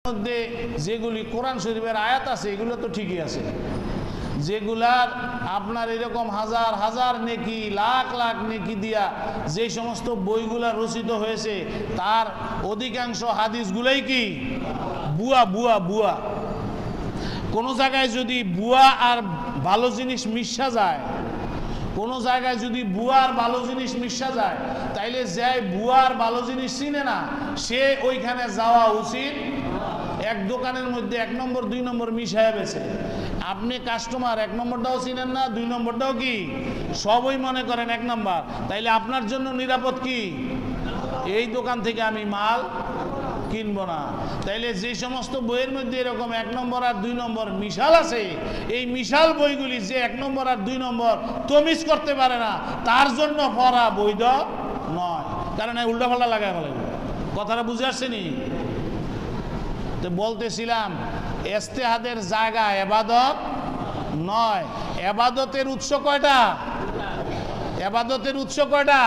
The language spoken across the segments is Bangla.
মধ্যে যেগুলি কোরআন শরীফের আয়াত আছে এগুলো তো ঠিকই আছে, যেগুলার আপনার এরকম হাজার হাজার নেকি লাখ লাখ নেকি দিয়া যে সমস্ত বইগুলা রচিত হয়েছে তার অধিকাংশ হাদিসগুলাই কি বুয়া বুয়া বুয়া। কোনো জায়গায় যদি বুয়া আর ভালো জিনিস মিশা যায়, কোনো জায়গায় যদি বুয়া আর ভালো জিনিস মিশা যায়, তাইলে যে বুয়া আর ভালো জিনিস চিনে না সে ওইখানে যাওয়া উচিত। এক দোকানের মধ্যে 1 নম্বর 2 নম্বর মিশায় বেছে, আপনি কাস্টমার 1 নম্বরটাও চিনেন না, 2 নম্বরটাও কি সবই মনে করেন 1 নম্বর, তাইলে আপনার জন্য নিরাপদ কি এই দোকান থেকে আমি মাল কিনবো না। তাইলে যে সমস্ত বইয়ের মধ্যে এরকম 1 নম্বর আর 2 নম্বর মিশাল আছে, এই মিশাল বইগুলি যে 1 নম্বর আর 2 নম্বর তমিজ করতে পারে না তার জন্য পড়া বৈধ নয়, কারণ উল্টা পাল্টা লাগায় বলে। কথাটা বুঝে আসছেনি? তো বলতেছিলাম ইজতিহাদের জায়গা ইবাদত নয়। ইবাদতের উৎস কয়টা? ইবাদতের উৎস কয়টা?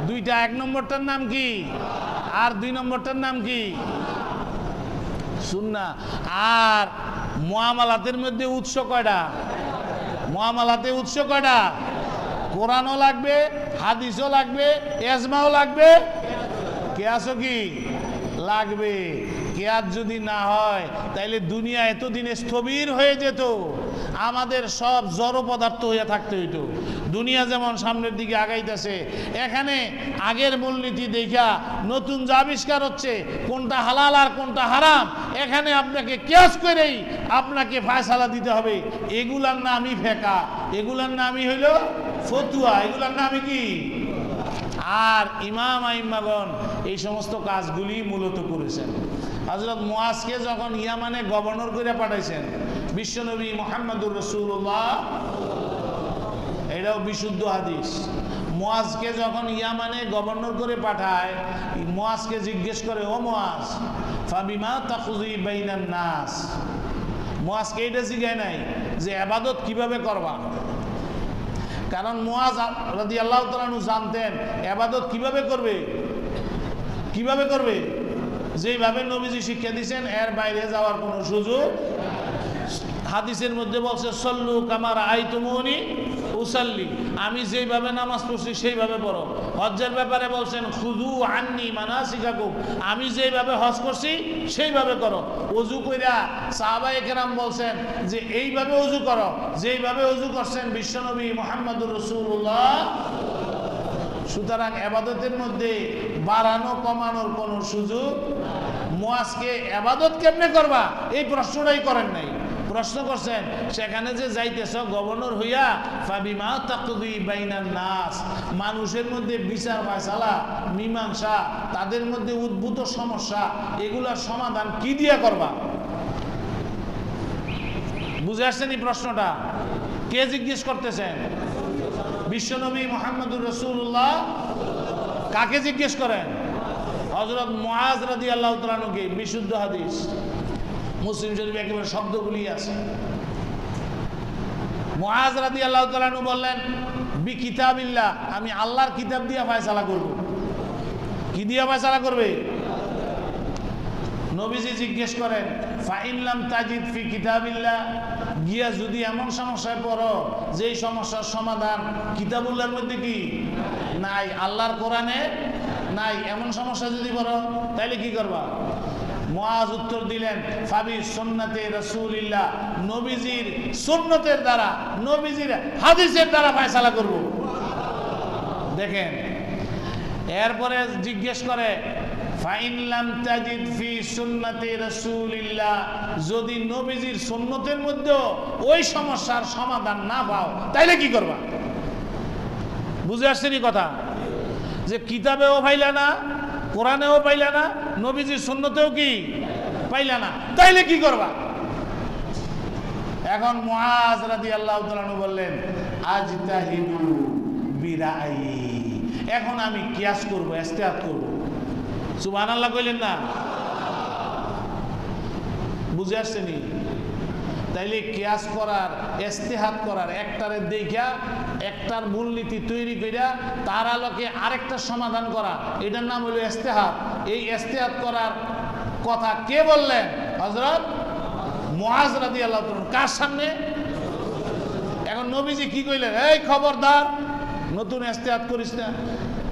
2টা। 1 নম্বরটার নাম কি আর 2 নম্বরটার নাম কি? সুন্নাহ। আর মুআমালাতের মধ্যে উৎস কয়টা? মুআমালাতে উৎস কয়টা? কোরআনও লাগবে, হাদিসও লাগবে, ইজমাও লাগবে, কিয়াসও কি লাগবে। কিয়াস যদি না হয় তাইলে দুনিয়া এতদিনে স্থবির হয়ে যেত, আমাদের সব জড় পদার্থ হয়ে থাকতে হইতো। দুনিয়া যেমন সামনের দিকে আগাইতেছে, এখানে আগের মূলনীতি দেখা নতুন যা আবিষ্কার হচ্ছে, কোনটা হালাল আর কোনটা হারাম, এখানে আপনাকে কিয়াস করেই আপনাকে ফয়সালা দিতে হবে। এগুলার নামই ফেকা, এগুলার নামই হইল ফতুয়া, এগুলার নামই কি? আর ইমাম আইম্মাগণ এই সমস্ত কাজগুলি মূলত করেছেন। হযরত মুআজকে যখন ইয়ামানে গভর্নর করে পাঠাইছেন বিশ্বনবী মুহাম্মদুর রাসূলুল্লাহ, এটাও বিশুদ্ধ হাদিস। মুআজকে যখন ইয়ামানে গভর্নর করে পাঠায়, মুআজকে জিজ্ঞেস করে, ও মুআজ ফাবিমা তাকযী বাইনান নাস। মুআজকে এটা জিজ্ঞাসা নাই যে ইবাদত কিভাবে করবা, কারণ মুআজ রাদিয়াল্লাহু তাআলা আনহু জানতেন ইবাদত কিভাবে করবে, কিভাবে করবে, যেভাবে নবীজি শিক্ষা দিয়েছেন এর বাইরে যাওয়ার কোনো সুযোগ। হাদিসের মধ্যে বলছে সল্লু কামা রাআইতুমুনি উসাল্লি, আমি যেইভাবে নামাজ পড়ছি সেইভাবে পড়ো। হজ্জের ব্যাপারে বলছেন খুযু আন্নী মানাসিকাকুম, আমি যেইভাবে হজ করছি সেইভাবে করো। ওযু কইরা সাহাবায়ে কেরাম বলছেন যে এইভাবে ওযু করো, যেইভাবে ওযু করছেন বিশ্বনবী মুহাম্মদুর রাসূলুল্লাহ। সুতরাং ইবাদতের মধ্যে বাড়ানো কমানোর কোনো সুযোগ। মুআজকে ইবাদত কেমনে করবা এই প্রশ্নটাই করেন নাই, প্রশ্ন করছেন সেখানে যে যাইতেছ গভর্নর হইয়া ফাবিমা তাকযী বাইনান নাস, মানুষের মধ্যে বিচার ফয়সালা মীমাংসা, তাদের মধ্যে উদ্ভূত সমস্যা, এগুলার সমাধান কি দিয়া করবা? বুঝে আসছেন এই প্রশ্নটা? কে জিজ্ঞেস করতেছেন? বিশ্বনবী মুহাম্মদুর রাসূলুল্লাহ। কাকে জিজ্ঞেস করেন? হযরত মুআজ রাদিয়াল্লাহু তাআলা আনহুকে। বিশুদ্ধ হাদিস, মুসলিম শরীফে একেবারে শব্দগুলি আছে। মুআজ রাদিয়াল্লাহু তাআলা আনহু বললেন বি কিতাবিল্লাহ, আমি আল্লাহর কিতাব দিয়ে ফয়সালা করব। কি দিয়ে ফয়সালা করবে? নবীজি জিজ্ঞেস করেন ফাইন লাম তাজিদ ফি কিতাবিল্লাহ, গিয়া যদি এমন সমস্যায় পড়ো যেই সমস্যার সমাধান কিতাবুল্লাহর মধ্যে কি নাই, আল্লাহর কোরআনে নাই, এমন সমস্যা যদি পড়ো তাইলে কি করবা? মুআজ উত্তর দিলেন ফাবি সুন্নাতে রাসূলিল্লাহ, নবীজির সুন্নতের দ্বারা, নবীজির হাদিসের দ্বারা ফয়সালা করব। দেখেন, এরপরে জিজ্ঞেস করে ফাইন লাম তাজিদ ফি সুন্নাতি রাসূলিল্লাহ, যদি নবীজির সুন্নতের মধ্যে ওই সমস্যার সমাধান না পাও তাইলে কি করবা? বুঝে আসছেন কথা? যে কিতাবেও পাইলা না, কোরআনেও পাইলা না, নবীজির সুন্নতেও কি পাইলা না, তাইলে কি করবা? এখন মুআজ রাদিয়াল্লাহু তাআলা আনহু বললেন আজতাহিদু বিরাই, এখন আমি কিয়াস করব, ইজতিহাদ করব। সুবহানাল্লাহ কইলেন না? বুঝে আসছেনি? তাইলে কিয়াস করার, ইজতিহাদ করার, একটারে দেখা একটার মূলনীতি তৈরি কইরা তার আলোকে আরেকটা সমাধান করা, এটার নাম হলো ইজতিহাদ। এই ইজতিহাদ করার কথা কে বললেন? হযরত মুআজ রাদিয়াল্লাহু তাআলা। কার সামনে? এখন নবীজি কি কইলেন? এই খবরদার, নতুন ইস্তেহাদ করিস না,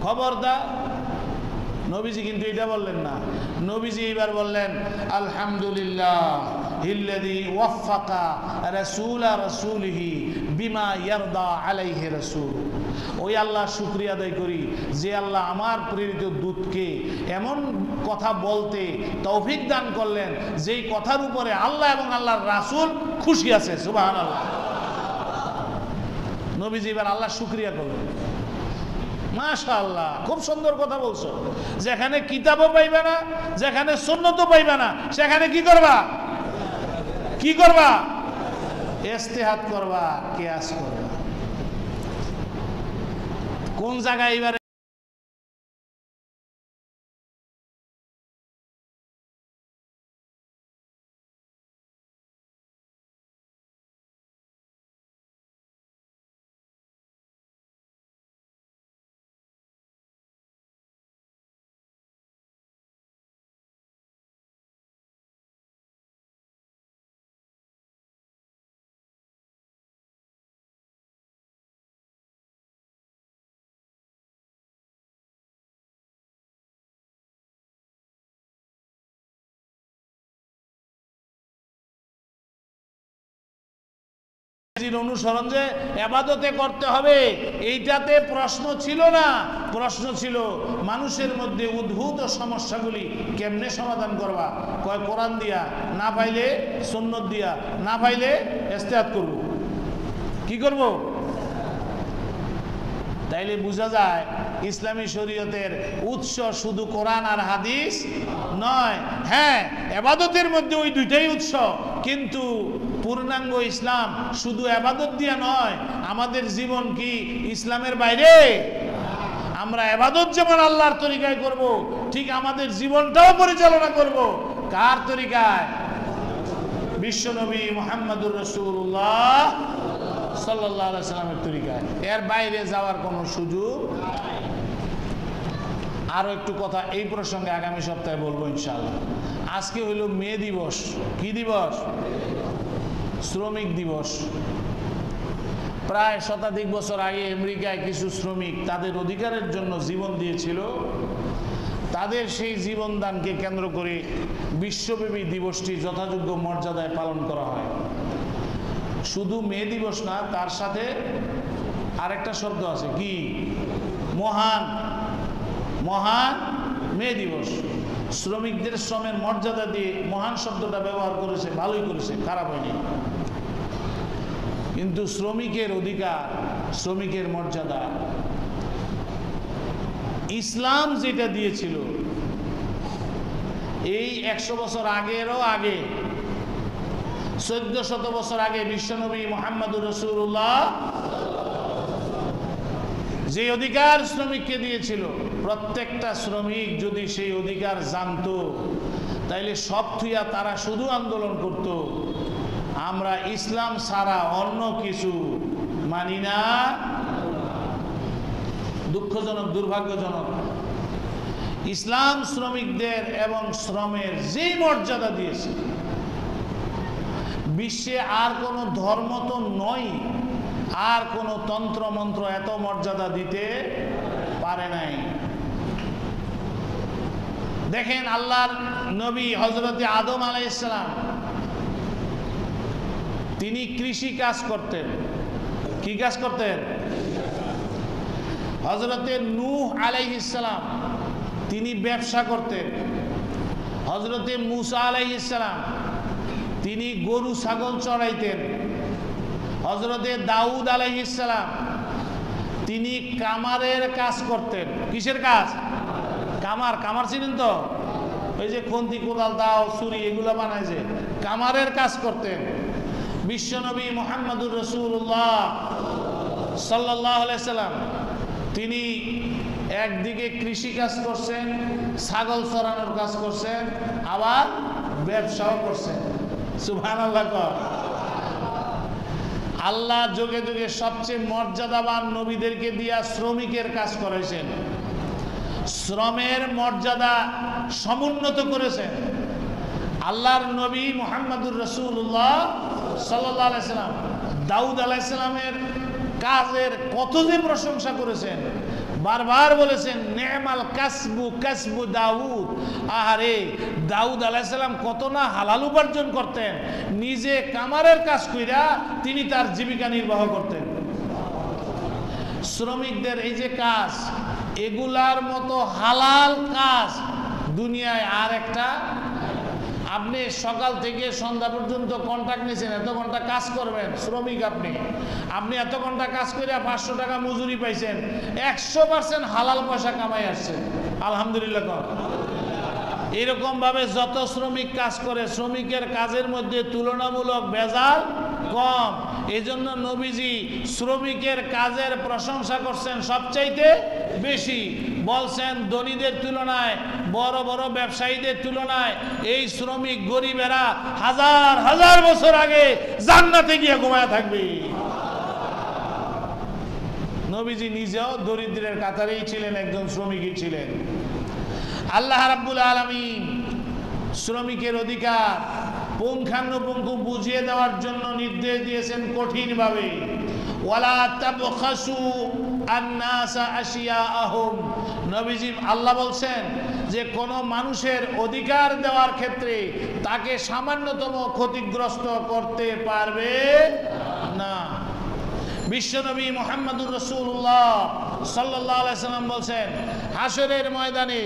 খবরদার। নবীজি কিন্তু এটা বললেন না। নবীজি এবার বললেন আলহামদুলিল্লাহ হিল্লাযী ওয়াফাকা রাসূলা রাসূলিহি বিমা ইয়ারদা আলাইহি রাসূল। ওই আল্লাহ শুকরিয়া আদায় করি যে আল্লাহ আমার প্রেরিত দূতকে এমন কথা বলতে তৌফিক দান করলেন যেই কথার উপরে আল্লাহ এবং আল্লাহর রাসূল খুশি আছে। সুবহানাল্লাহ। নবীজি এবার আল্লাহ শুকরিয়া করলেন। মাশাআল্লাহ, খুব সুন্দর কথা বলছো। যেখানে কিতাবও পাইবে না, যেখানে সুন্নতও পাইবে না, সেখানে কি করবা? কি করবা? ইস্তেহাদ করবা, কিয়াস করবা। কোন জায়গায় এবারে অনুসরণ যে ইবাদতে করতে হবে এইটাতে প্রশ্ন ছিল না। প্রশ্ন ছিল মানুষের মধ্যে উদ্ভূত সমস্যাগুলি কেমনে সমাধান করবা। কয় কোরআন দিয়া, না পাইলে সুন্নত দিয়া, না পাইলে ইস্তেহাদ করব। কি করব? তাইলে বোঝা যায় ইসলামী শরীয়তের উৎস শুধু কোরআন আর হাদিস নয়। হ্যাঁ, ইবাদতের মধ্যে ওই দুইটাই উৎস, কিন্তু পূর্ণাঙ্গ ইসলাম শুধু ইবাদত দিয়া নয়। আমাদের জীবন কি ইসলামের বাইরে? আমরা ইবাদত যেমন আল্লাহর তরিকায় করব, ঠিক আমাদের জীবনটাও পরিচালনা করব কার তরিকায়? বিশ্বনবী মুহাম্মদুর রাসূলুল্লাহ সাল্লাল্লাহু আলাইহি সাল্লামের তরিকায়। এর বাইরে যাওয়ার কোনো সুযোগ। আরো একটু কথা এই প্রসঙ্গে আগামী সপ্তাহে বলবো ইনশাআল্লাহ। আজকে হইল মে দিবস। কি দিবস? শ্রমিক দিবস। প্রায় শতাধিক বছর আগে আমেরিকায় কিছু শ্রমিক তাদের অধিকারের জন্য জীবন দিয়েছিল। তাদের সেই জীবনদানকে কেন্দ্র করে বিশ্বব্যাপী দিবসটি যথাযোগ্য মর্যাদায় পালন করা হয়। শুধু মে দিবস না, তার সাথে আরেকটা শব্দ আছে। কি? মহান। মহান মে দিবস। শ্রমিকদের শ্রমের মর্যাদা দিয়ে মহান শব্দটা ব্যবহার করেছে, ভালোই করেছে, খারাপ হয়নি। কিন্তু শ্রমিকের অধিকার, শ্রমিকের মর্যাদা ইসলাম যেটা দিয়েছিল এই 100 বছর আগেরও আগে, 1400 বছর আগে বিশ্বনবী মুহাম্মদুর রাসূলুল্লাহ যে অধিকার শ্রমিককে দিয়েছিল, প্রত্যেকটা শ্রমিক যদি সেই অধিকার জানতো তাইলে সব থুইয়া তারা শুধু আন্দোলন করত, আমরা ইসলাম ছাড়া অন্য কিছু মানি না। দুঃখজনক, দুর্ভাগ্যজনক, ইসলাম শ্রমিকদের এবং শ্রমের যেই মর্যাদা দিয়েছে, বিশ্বে আর কোনো ধর্ম তো নয়, আর কোনো তন্ত্র মন্ত্র এত মর্যাদা দিতে পারে নাই। দেখেন আল্লাহর নবী হযরতে আদম আলাইহিস সালাম, তিনি কৃষি কাজ করতেন। কি কাজ করতেন? হযরতে নূহ আলাইহিস সালাম তিনি ব্যবসা করতেন। হযরতে মূসা আলাইহিস সালাম তিনি গরু ছাগল চড়াইতেন। হযরতে দাউদ আলাইহিস সালাম তিনি কামারের কাজ করতেন। কিসের কাজ? কামার। কামার চিনেন তো? ওই যে খন্তি, কোদাল, দাও, ছুরি এগুলো বানায়, যে কামারের কাজ করতেন। বিশ্বনবী মুহাম্মদুর রাসূলুল্লাহ সাল্লাল্লাহু আলাইহি সাল্লাম তিনি একদিকে কৃষি কাজ করছেন, ছাগল চড়ানোর কাজ করছেন, আবার ব্যবসাও করছেন। সুবহানাল্লাহ। আল্লাহ যুগে যুগে সবচেয়ে মর্যাদাবান নবীদেরকে দিয়া শ্রমিকের কাজ করেছেন, শ্রমের মর্যাদা সমুন্নত করেছেন। আল্লাহর নবী মুহাম্মদুর রাসূলুল্লাহ সাল্লাল্লাহু আলাইহি সাল্লাম দাউদ আলাইহিস সালামের কাজের কত যে প্রশংসা করেছেন, বারবার বলেছেন নেমাল কাসবু কাসবু দাউদ। আহারে, দাউদ আলাইহিস সালাম কত না হালাল উপার্জন করতেন, নিজে কামারের কাজ কইরা তিনি তার জীবিকা নির্বাহ করতেন। শ্রমিকদের এই যে কাজ, এগুলার মতো হালাল কাজ দুনিয়ায় আর একটা। আপনি সকাল থেকে সন্ধ্যা পর্যন্ত কন্ট্রাক্ট নিয়েছেন, এত ঘন্টা কাজ করবেন, শ্রমিক আপনি এত ঘন্টা কাজ করে 500 টাকা মজুরি পাইছেন, 100% হালাল পয়সা কামাই আসছে, আলহামদুলিল্লাহ। এরকম ভাবে যত শ্রমিক কাজ করে, শ্রমিকের কাজের মধ্যে তুলনামূলক ভেজাল কম। এজন্য নবীজি শ্রমিকের কাজের প্রশংসা করছেন সবচাইতে বেশি। বলছেন ধনীদের তুলনায়, বড় বড় ব্যবসায়ীদের তুলনায় এই শ্রমিক গরিবেরা হাজার হাজার বছর আগে জান্নাতে গিয়ে ঘুমায় থাকবে। নবীজি নিজেও দরিদ্রের কাতারেই ছিলেন, একজন শ্রমিকই ছিলেন। আল্লাহ রাব্বুল আলামিন শ্রমিকের অধিকার পুঙ্খানুপুঙ্খু বুঝিয়ে দেওয়ার জন্য নির্দেশ দিয়েছেন কঠিনভাবে। ওয়ালা তাবখাসু আন-নাসা আশিয়াআহুম। নবীজি আল্লাহ বলছেন যে কোনো মানুষের অধিকার দেওয়ার ক্ষেত্রে তাকে সামান্যতম ক্ষতিগ্রস্ত করতে পারবে না। বিশ্বনবী মুহাম্মদুর রাসূলুল্লাহ সাল্লাল্লাহু আলাইহি সাল্লাম বলছেন, হাসরের ময়দানে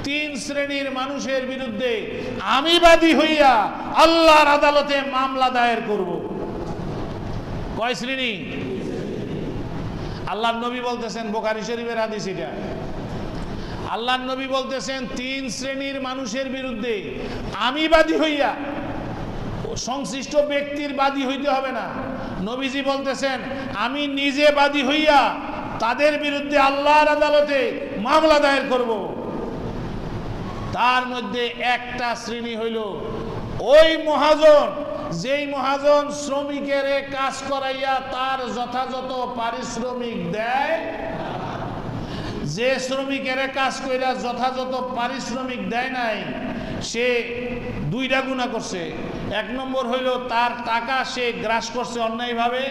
3 শ্রেণীর মানুষের বিরুদ্ধে আমি বাদী হইয়া আল্লাহর আদালতে মামলা দায়ের করব। কয় শ্রেণী? আল্লাহর নবী বলতেছেন, বুখারী শরীফের হাদিস এটা। আল্লাহর নবী বলতেছেন 3 শ্রেণীর মানুষের বিরুদ্ধে আমি বাদী হইয়া, সংশ্লিষ্ট ব্যক্তির বাদী হইতে হবে না, নবীজি বলতেছেন আমি নিজে বাদী হইয়া তাদের বিরুদ্ধে আল্লাহর আদালতে মামলা দায়ের করব। তার মধ্যে একটা শ্রেণী হইল ওই মহাজন, যেই মহাজন শ্রমিকের কাজ করাইয়া তার যথাযথ পারিশ্রমিক দেয়। যে শ্রমিকের কাজ কইরা যথাযথ পারিশ্রমিক দেয় নাই, সে 2টা গুনাহ করছে। 1 নম্বর হইল তার টাকা সে গ্রাস করছে অন্যায়ভাবে,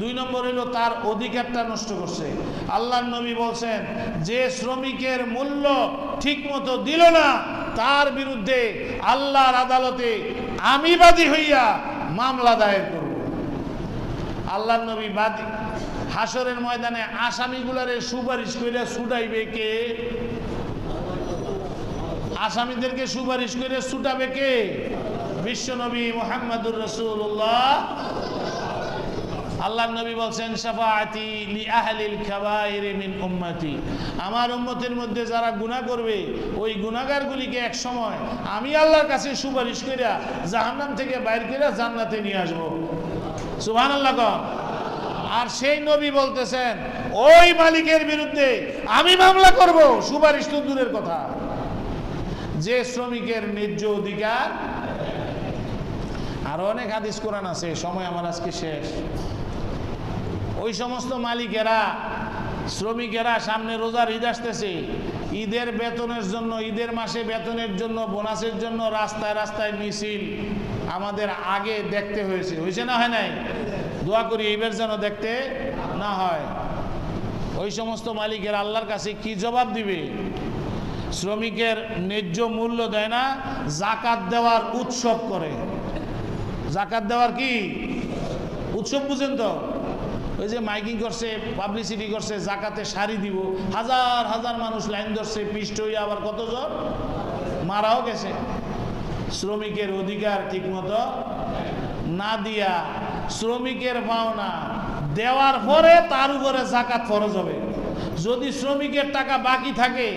2 নম্বর হইল তার অধিকারটা নষ্ট করছে। আল্লাহর নবী বলছেন যে শ্রমিকের মূল্য ঠিক মতো দিল না, তার বিরুদ্ধে আল্লাহর আদালতে আমি বাদী হইয়া মামলা দায়ের করব। আল্লাহর নবী বাদী হাসরের ময়দানে আসামিগুলারে সুপারিশ করে ছুটাইবে কে? আসামিদেরকে সুপারিশ করে ছুটাবে কে? বিশ্বনবী মুহাম্মদুর রাসূলুল্লাহ। আল্লাহর নবী বলছেন শাফাআতি লি আহলিল কাবাইর মিন উম্মতি। আমার উম্মতের মধ্যে যারা গুনাহ করবে, ওই গুনাহগারগুলিকে এক সময় আমি আল্লাহর কাছে সুপারিশ কইরা জাহান্নাম থেকে বাইর কইরা জান্নাতে নিয়ে আসব। সুবহানাল্লাহ। আর সেই নবী বলতেছেন ওই মালিকের বিরুদ্ধে আমি মামলা করব। সুপারিশ তো দূরের কথা, যে শ্রমিকের ন্যায্য অধিকার। আরো অনেক হাদিস কোরআন আছে, সময় আমার আজকে শেষ। ওই সমস্ত মালিকেরা, শ্রমিকেরা সামনে রোজার ঈদ আসতেছে, ঈদের বেতনের জন্য, ঈদের মাসে বেতনের জন্য, বোনাসের জন্য রাস্তায় রাস্তায় মিছিল আমাদের আগে দেখতে হয়েছে। হয়েছে না হয় নাই? দোয়া করি এইবার যেন দেখতে না হয়। ওই সমস্ত মালিকের আল্লাহর কাছে কি জবাব দিবে? শ্রমিকের ন্যায্য মূল্য দেয় না, জাকাত দেওয়ার উৎসব করে। জাকাত দেওয়ার কি উৎসব বুঝেন তো? ওই যে মাইকিং করছে, পাবলিসিটি করছে, জাকাতে শাড়ি দিব, হাজার হাজার মানুষ লাইন ধরছে, পিষ্ট হইয়া আবার কতজন মারাও গেছে। শ্রমিকের অধিকার ঠিক মতো না দিয়া, শ্রমিকের পাওনা দেওয়ার পরে তার উপরে জাকাত ফরজ হবে। যদি শ্রমিকের টাকা বাকি থাকে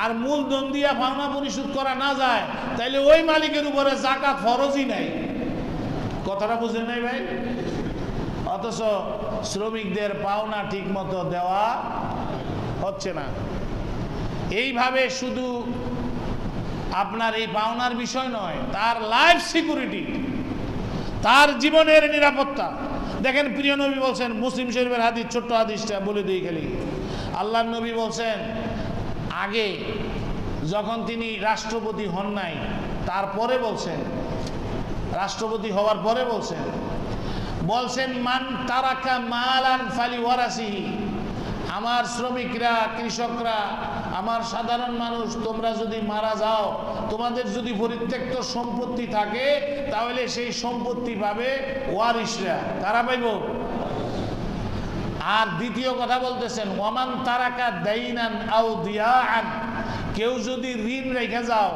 আর মূলধন দিয়া পাওনা পরিশোধ করা না যায়, তাইলে ওই মালিকের উপরে জাকাত ফরজই নাই। কথাটা বুঝেন নাই ভাই? অথচ শ্রমিকদের পাওনা ঠিক মতো দেওয়া হচ্ছে না। এইভাবে শুধু আপনার এই পাওনার বিষয় নয়, তার লাইফ সিকিউরিটি, তার জীবনের নিরাপত্তা। দেখেন প্রিয় নবী বলছেন, মুসলিম শরীফের হাদিস, ছোট্ট হাদিসটা বলে দিই খালি। আল্লাহর নবী বলছেন আগে যখন তিনি রাষ্ট্রপতি হন নাই, তারপরে বলছেন রাষ্ট্রপতি হওয়ার পরে বলছেন মান তারাকা মালান ফালি ওয়ারাসিহি, আমার শ্রমিকরা, কৃষকরা, আমার সাধারণ মানুষ, তোমরা যদি মারা যাও, তোমাদের যদি পরিত্যক্ত সম্পত্তি থাকে, তাহলে সেই সম্পত্তি পাবে ওয়ারিসরা। কারা পাইব? আর দ্বিতীয় কথা বলতেছেন ওয়ামান তারাকা দাইনান আও দিয়াআন, কেউ যদি ঋণ রেখে যাও,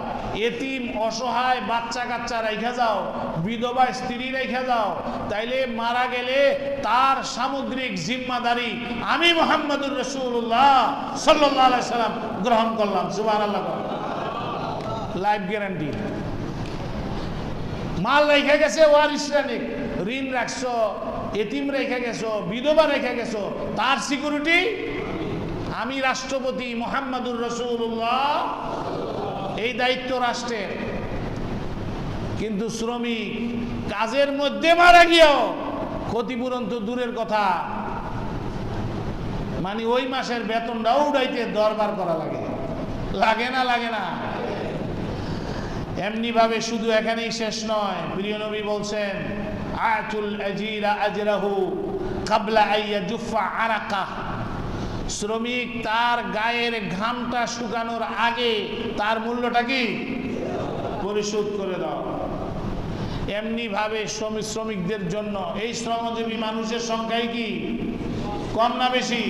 এতিম অসহায় বাচ্চা কাচ্চা রেখে যাও, বিধবা স্ত্রী রেখে যাও, তাইলে মারা গেলে তার সামগ্রিক জিম্মাদারি আমি মুহাম্মদুর রাসূলুল্লাহ সাল্লাল্লাহু আলাইহি সাল্লাম গ্রহণ করলাম। সুবহানাল্লাহ। Life guarantee. মাল রেখে গেছে ওয়ারিসরা নিক, ঋণ রাখছো, এতিম রেখে গেছো, বিধবা রেখে গেছো, তার সিকিউরিটি আমি রাষ্ট্রপতি মুহাম্মদুর রাসূলুল্লাহ, এই দায়িত্ব রাষ্ট্রের। কিন্তু শ্রমিক কাজের মধ্যে মারা গিয়েও ক্ষতিপূরণ তো দূরের কথা, মানে ওই মাসের বেতনটাও উড়াইতে দরবার করা লাগে। লাগে না? লাগে না? এমনি ভাবে শুধু এখানেই শেষ নয়। প্রিয় নবী বলছেন আতুল আজিরা আজরাহু ক্বাবলা আইয়াজুফা আরাকা, শ্রমিক তার গায়ের ঘামটা শুকানোর আগে তার মূল্যটা কি পরিশোধ করে দাও। এমনি ভাবে শ্রমিকদের জন্য এই শ্রমজীবী মানুষের সংখ্যাই কি কম না বেশি?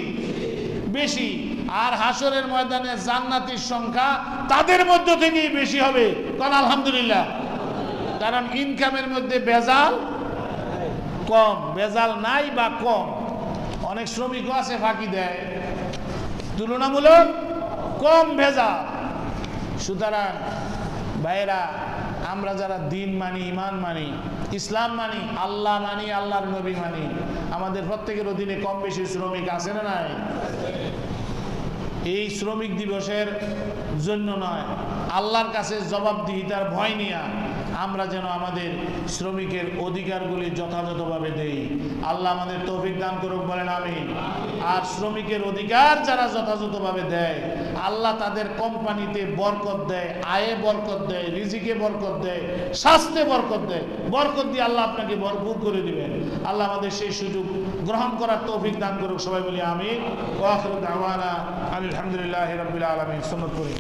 বেশি। আর হাসরের ময়দানে জান্নাতীর সংখ্যা তাদের মধ্য থেকেই বেশি হবে। কারণ আলহামদুলিল্লাহ, কারণ ইনকামের মধ্যে ভেজাল কম, ভেজাল নাই বা কম। অনেক শ্রমিকও আছে ফাঁকি দেয়, তুলনামূলক কম ভেজাল। সুতরাং ভাইয়েরা, আমরা যারা দিন মানি, ইমান মানি, ইসলাম মানি, আল্লাহ মানি, আল্লাহর নবী মানি, আমাদের প্রত্যেকের অধীনে কম বেশি শ্রমিক আছে না নাই? এই শ্রমিক দিবসের জন্য নয়, আল্লাহর কাছে জবাবদিহিতার ভয় নিয়ে আমরা যেন আমাদের শ্রমিকের অধিকারগুলি যথাযথভাবে দেই। আল্লাহ আমাদের তৌফিক দান করুক, বলেন আমিন। আর শ্রমিকের অধিকার যারা যথাযথভাবে দেয়, আল্লাহ তাদের কোম্পানিতে বরকত দেয়, আয়ে বরকত দেয়, রিজিকে বরকত দেয়, স্বাস্থ্যে বরকত দেয়। বরকত দিয়ে আল্লাহ আপনাকে ভরপুর করে দিবেন। আল্লাহ আমাদের সেই সুযোগ গ্রহণ করার তৌফিক দান করুক। সবাই বলি আমিন। ওয়া আখিরু দাওয়ানা আলহামদুলিল্লাহি রাব্বিল আলামিন। সুন্নাত পড়ি।